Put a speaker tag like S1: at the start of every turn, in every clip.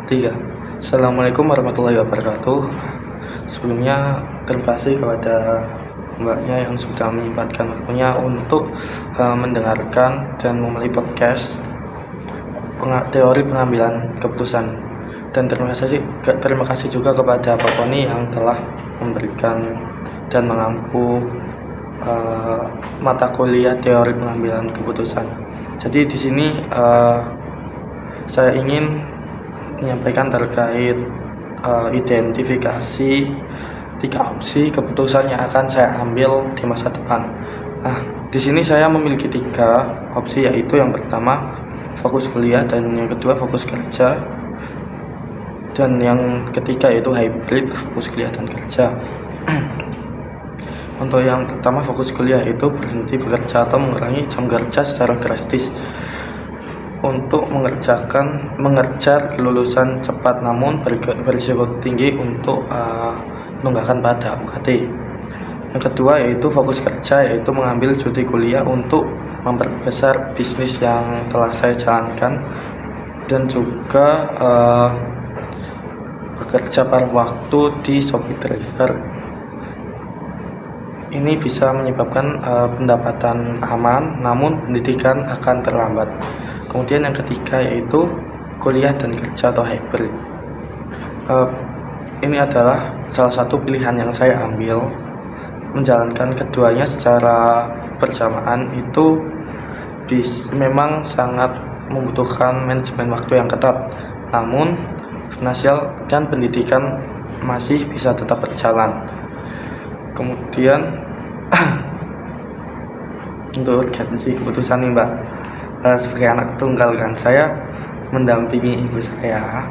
S1: Tiga. Assalamualaikum warahmatullahi wabarakatuh. Sebelumnya terima kasih kepada mbaknya yang sudah menyempatkan waktunya untuk mendengarkan dan memulai podcast teori pengambilan keputusan. Dan terima kasih juga kepada Pak Poni yang telah memberikan dan mengampu mata kuliah teori pengambilan keputusan. Jadi di sini saya ingin menyampaikan terkait identifikasi 3 opsi keputusan yang akan saya ambil di masa depan. Nah, di sini saya memiliki 3 opsi, yaitu yang pertama fokus kuliah, dan yang kedua fokus kerja, dan yang ketiga yaitu hybrid fokus kuliah dan kerja. Untuk yang pertama fokus kuliah itu berhenti bekerja atau mengurangi jam kerja secara drastis untuk mengejar kelulusan cepat, namun berisiko tinggi untuk penunggakan pada UKT. Yang kedua yaitu fokus kerja, yaitu mengambil cuti kuliah untuk memperbesar bisnis yang telah saya jalankan, dan juga bekerja paruh waktu di Shopee Driver. Ini bisa menyebabkan pendapatan aman, namun pendidikan akan terlambat. Kemudian yang ketiga yaitu kuliah dan kerja atau hybrid. Ini adalah salah satu pilihan yang saya ambil. Menjalankan keduanya secara bersamaan itu memang sangat membutuhkan manajemen waktu yang ketat. Namun finansial dan pendidikan masih bisa tetap berjalan. Kemudian untuk urgensi keputusan nih Mbak, sebagai anak tunggal kan, saya mendampingi ibu saya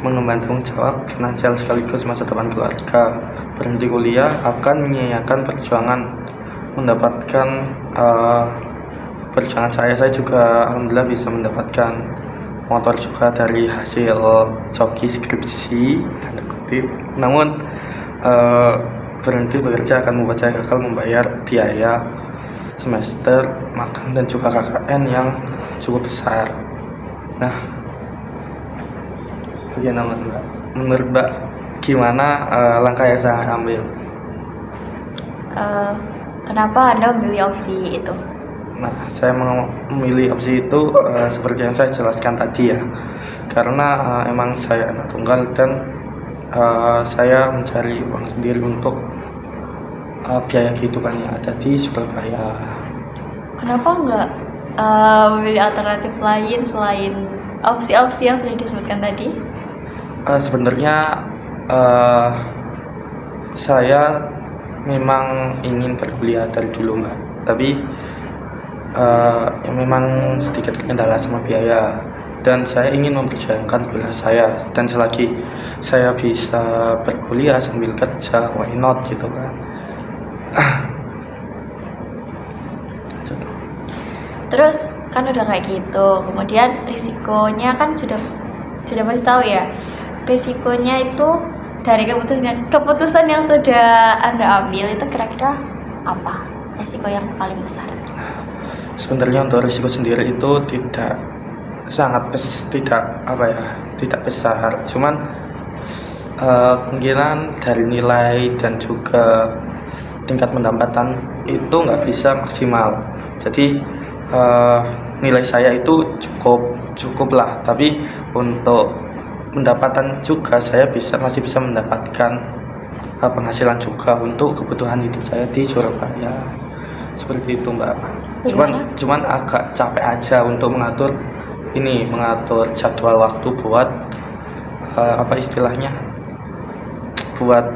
S1: mengemban tanggung jawab finansial sekaligus masa depan keluarga. Berhenti kuliah akan menyia-nyiakan perjuangan mendapatkan perjuangan saya juga alhamdulillah bisa mendapatkan motor juga dari hasil joki skripsi tanda kutip. Namun berhenti bekerja akan membuat saya gagal membayar biaya semester, makan, dan juga KKN yang cukup besar. Nah, bagaimana Mbak? Menurut Mbak, gimana langkah yang saya ambil?
S2: Kenapa Anda memilih opsi itu?
S1: Nah, saya memilih opsi itu seperti yang saya jelaskan tadi ya, karena emang saya anak tunggal dan saya mencari uang sendiri untuk biaya kehidupan yang ada di Surabaya.
S2: Kenapa enggak memilih alternatif lain selain opsi-opsi yang sudah disebutkan tadi?
S1: Sebenarnya saya memang ingin berkuliah dari dulu Mbak, tapi memang sedikit terkendala sama biaya, dan saya ingin memperjuangkan kuliah saya, dan selagi saya bisa berkuliah sambil kerja, why not gitu kan.
S2: Terus kan udah kayak gitu, kemudian risikonya kan sudah pasti tahu ya. Risikonya itu dari keputusan yang sudah Anda ambil itu kira-kira apa? Risiko yang paling besar?
S1: Sebenarnya untuk risiko sendiri itu tidak besar, cuman kemungkinan dari nilai dan juga tingkat pendapatan itu nggak bisa maksimal. Jadi nilai saya itu cukup lah, tapi untuk pendapatan juga saya masih bisa mendapatkan penghasilan juga untuk kebutuhan hidup saya di Surabaya. Seperti itu Mbak. Cuman agak capek aja untuk mengatur jadwal waktu buat buat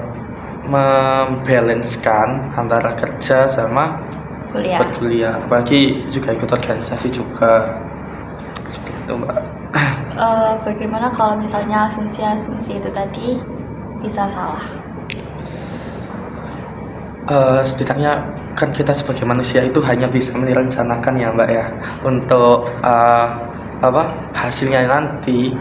S1: membalancekan antara kerja sama berkuliah, apalagi juga ikut organisasi juga. Seperti itu Mbak.
S2: Bagaimana kalau misalnya asumsi-asumsi itu tadi bisa salah?
S1: Setidaknya kan kita sebagai manusia itu hanya bisa merencanakan ya Mbak ya, untuk hasilnya nanti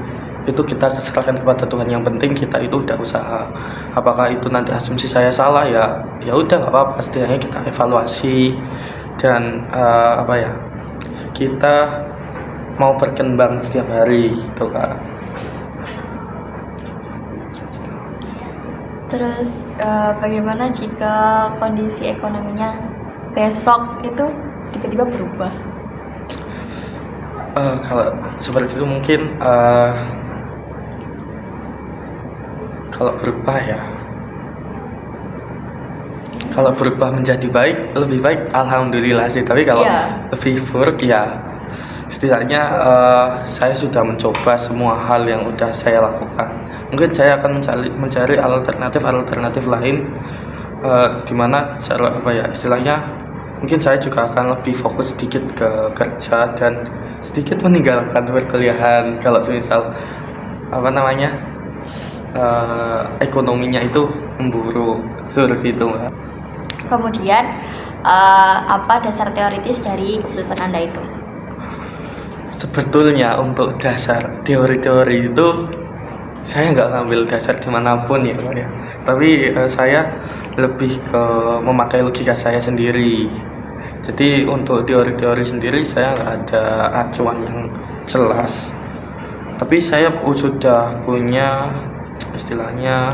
S1: itu kita serahkan kepada Tuhan. Yang penting kita itu udah usaha. Apakah itu nanti asumsi saya salah, ya udah nggak apa-apa, setidaknya kita evaluasi dan kita mau berkembang setiap hari gitu kan.
S2: Terus bagaimana jika kondisi ekonominya besok itu tiba-tiba berubah?
S1: Kalau seperti itu mungkin kalau berubah ya, kalau berubah menjadi baik, lebih baik alhamdulillah sih. Tapi kalau
S2: Iya.
S1: lebih buruk ya, setidaknya saya sudah mencoba semua hal yang udah saya lakukan. Mungkin saya akan mencari alternatif lain, di mana cara apa ya istilahnya, mungkin saya juga akan lebih fokus sedikit ke kerja dan sedikit meninggalkan perkuliahan kalau semisal apa namanya ekonominya itu memburuk seperti itu, Mbak.
S2: Kemudian apa dasar teoritis dari keputusan Anda itu?
S1: Sebetulnya untuk dasar teori-teori itu saya nggak ngambil dasar dimanapun ya, Pak ya. Tapi saya lebih ke memakai logika saya sendiri. Jadi untuk teori-teori sendiri saya nggak ada acuan yang jelas. Tapi saya sudah punya istilahnya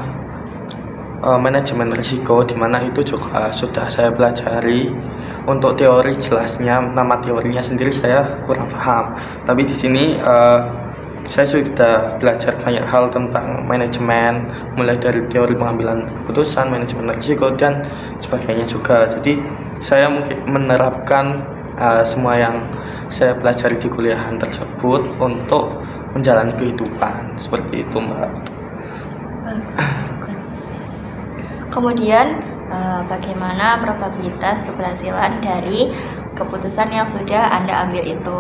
S1: manajemen risiko, di mana itu juga sudah saya pelajari. Untuk teori jelasnya, nama teorinya sendiri saya kurang paham. Tapi di sini saya sudah belajar banyak hal tentang manajemen, mulai dari teori pengambilan keputusan, manajemen risiko dan sebagainya juga. Jadi saya mungkin menerapkan semua yang saya pelajari di kuliahan tersebut untuk menjalani kehidupan seperti itu, Mbak.
S2: Kemudian bagaimana probabilitas keberhasilan dari keputusan yang sudah Anda ambil itu?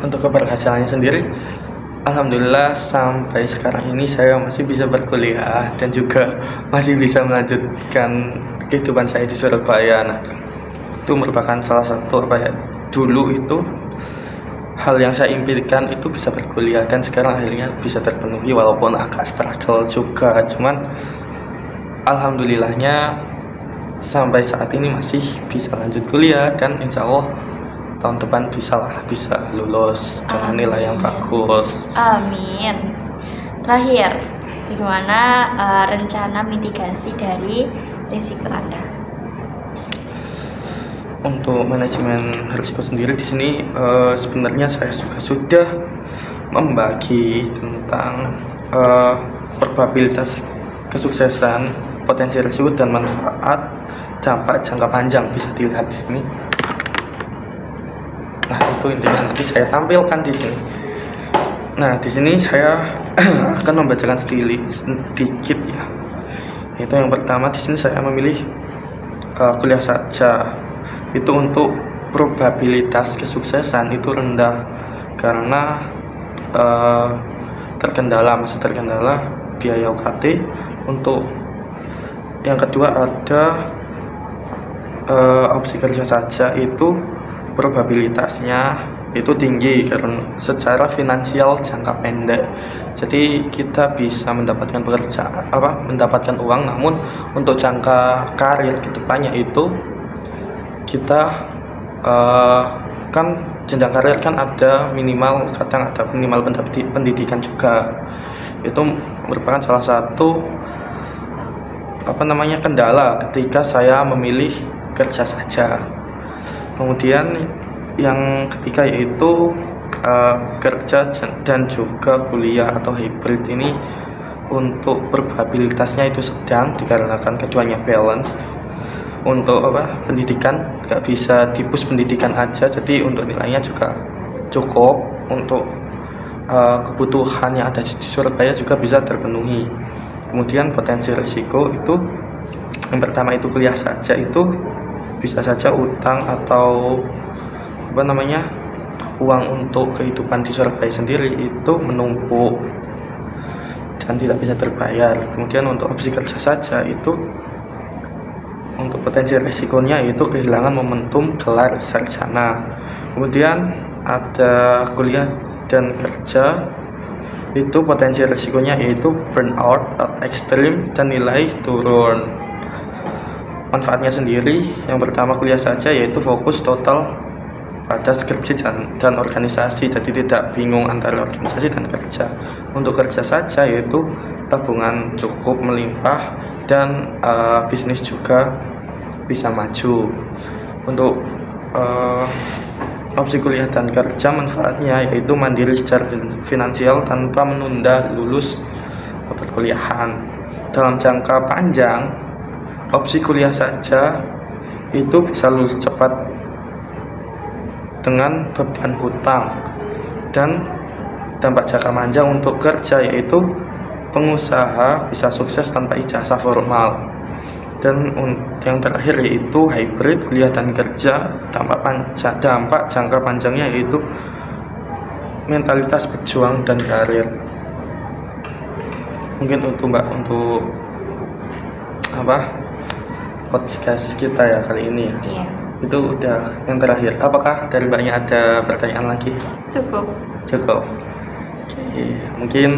S1: Untuk keberhasilannya sendiri, alhamdulillah sampai sekarang ini saya masih bisa berkuliah dan juga masih bisa melanjutkan kehidupan saya di Surabaya. Nah, itu merupakan salah satu apa ya, dulu itu hal yang saya impikan itu bisa berkuliah dan sekarang akhirnya bisa terpenuhi walaupun agak struggle juga. Cuman alhamdulillahnya sampai saat ini masih bisa lanjut kuliah dan insya Allah tahun depan bisa lulus dengan nilai yang bagus.
S2: Amin. Terakhir, bagaimana rencana mitigasi dari risiko Anda?
S1: Untuk manajemen risiko sendiri di sini sebenarnya saya juga sudah membagi tentang probabilitas kesuksesan, potensi risiko dan manfaat dampak jangka panjang, bisa dilihat di sini. Nah, itu intinya nanti saya tampilkan di sini. Nah, di sini saya akan membacakan sedikit ya. Itu yang pertama, di sini saya memilih kuliah saja. Itu untuk probabilitas kesuksesan itu rendah karena masih terkendala biaya UKT. Untuk yang kedua ada opsi kerja saja, itu probabilitasnya itu tinggi karena secara finansial jangka pendek. Jadi kita bisa mendapatkan mendapatkan uang, namun untuk jangka karir kedepannya itu kita kan jenjang karir kan ada minimal, kadang ada minimal pendidikan juga. Itu merupakan salah satu kendala ketika saya memilih kerja saja. Kemudian yang ketiga yaitu kerja dan juga kuliah atau hybrid ini untuk probabilitasnya itu sedang dikarenakan keduanya balance. Untuk pendidikan nggak bisa dipus pendidikan aja, jadi untuk nilainya juga cukup untuk kebutuhan yang ada di Surabaya juga bisa terpenuhi. Kemudian potensi risiko itu yang pertama itu kuliah saja, itu bisa saja utang atau uang untuk kehidupan di Surabaya sendiri itu menumpuk dan tidak bisa terbayar. Kemudian untuk opsi kerja saja itu untuk potensi risikonya itu kehilangan momentum gelar sarjana. Kemudian ada kuliah dan kerja, itu potensi risikonya yaitu burnout ekstrim dan nilai turun. Manfaatnya sendiri, yang pertama kuliah saja yaitu fokus total pada skripsi dan organisasi, jadi tidak bingung antara organisasi dan kerja. Untuk kerja saja yaitu tabungan cukup melimpah, dan bisnis juga bisa maju. Untuk opsi kuliah dan kerja, manfaatnya yaitu mandiri secara finansial tanpa menunda lulus perkuliahan. Dalam jangka panjang, opsi kuliah saja itu bisa lulus cepat dengan beban hutang. Dan dampak jangka panjang untuk kerja yaitu pengusaha bisa sukses tanpa ijazah formal. Dan yang terakhir yaitu hybrid kuliah dan kerja. Dampak jangka panjangnya yaitu mentalitas berjuang dan karir. Mungkin untuk podcast kita ya kali ini ya.
S2: Iya,
S1: Itu udah yang terakhir. Apakah dari Mbaknya ada pertanyaan lagi?
S2: cukup.
S1: Oke, mungkin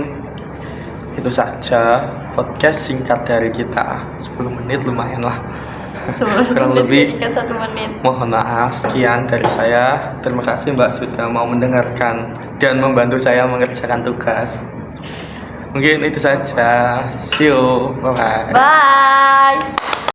S1: itu saja podcast singkat dari kita. 10 menit lumayan lah. Kurang lebih.
S2: 1 menit.
S1: Mohon maaf, sekian dari saya. Terima kasih Mbak sudah mau mendengarkan dan membantu saya mengerjakan tugas. Mungkin itu saja. See you. Bye.
S2: Bye.